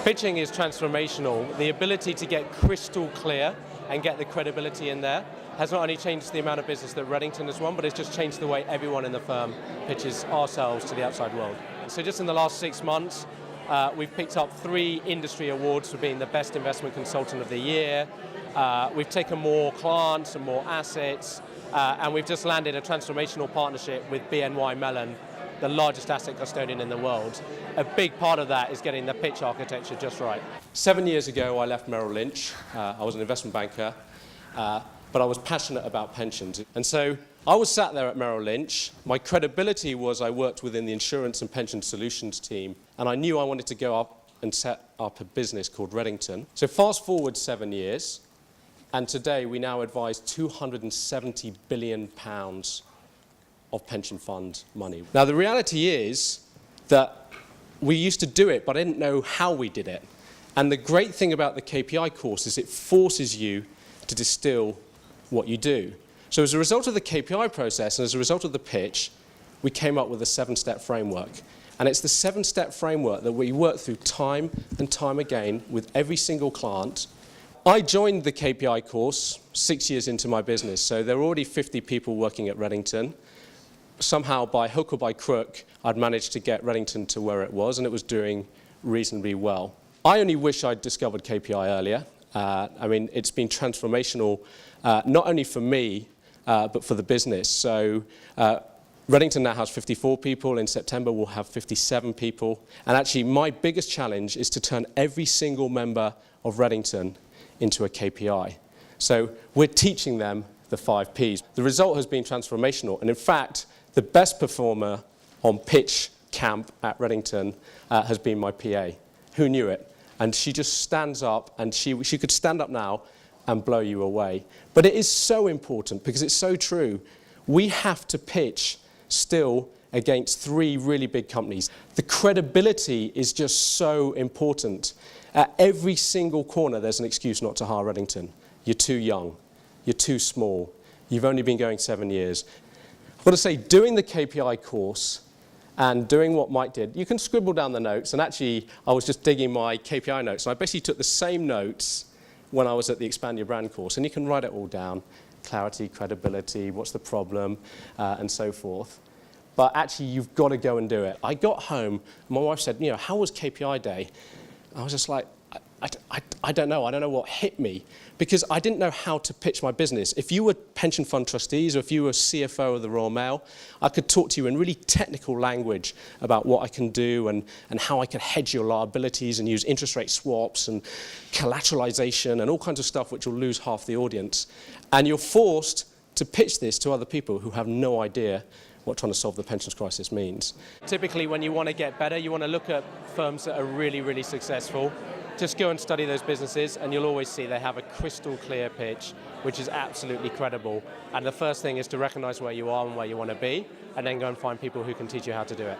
Pitching is transformational. The ability to get crystal clear and get the credibility in there has not only changed the amount of business that Redington has won, but it's just changed the way everyone in the firm pitches ourselves to the outside world. So just in the last 6 months, we've picked up 3 industry awards for being the best investment consultant of the year. We've taken more clients and more assets, and we've just landed a transformational partnership with BNY Mellon, the largest asset custodian in the world. A big part of that is getting the pitch architecture just right. 7 years ago, I left Merrill Lynch. I was an investment banker, but I was passionate about pensions. And so I was sat there at Merrill Lynch. My credibility was I worked within the insurance and pension solutions team, and I knew I wanted to go up and set up a business called Redington. So fast forward 7 years, and today we now advise £270 billion of pension fund money. Now the reality is that we used to do it, but I didn't know how we did it. And the great thing about the KPI course is it forces you to distill what you do. So as a result of the KPI process and as a result of the pitch, we came up with a 7-step framework. And it's the 7-step framework that we work through time and time again with every single client. I joined the KPI course 6 years into my business, so there were already 50 people working at Redington. Somehow, by hook or by crook, I'd managed to get Redington to where it was, and it was doing reasonably well. I only wish I'd discovered KPI earlier. I mean, it's been transformational, not only for me, but for the business. So Redington now has 54 people. In September, we'll have 57 people. And actually, my biggest challenge is to turn every single member of Redington into a KPI. So we're teaching them the 5 Ps. The result has been transformational. And in fact, the best performer on pitch camp at Redington has been my PA. Who knew it? And she just stands up, and she could stand up now and blow you away. But it is so important because it's so true. We have to pitch still against 3 really big companies. The credibility is just so important. At every single corner, there's an excuse not to hire Redington. You're too young. You're too small. You've only been going 7 years. I've got to say, doing the KPI course and doing what Mike did, you can scribble down the notes. And actually, I was just digging my KPI notes. And I basically took the same notes when I was at the Expand Your Brand course. And you can write it all down. Clarity, credibility, what's the problem, and so forth. But actually, you've got to go and do it. I got home, and my wife said, you know, how was KPI day? I was just like, I don't know. I don't know what hit me, because I didn't know how to pitch my business. If you were pension fund trustees or if you were CFO of the Royal Mail, I could talk to you in really technical language about what I can do and how I can hedge your liabilities and use interest rate swaps and collateralization and all kinds of stuff which will lose half the audience. And you're forced to pitch this to other people who have no idea what trying to solve the pensions crisis means. Typically, when you want to get better, you want to look at firms that are really, really successful. Just go and study those businesses, and you'll always see they have a crystal clear pitch, which is absolutely credible. And the first thing is to recognize where you are and where you want to be, and then go and find people who can teach you how to do it.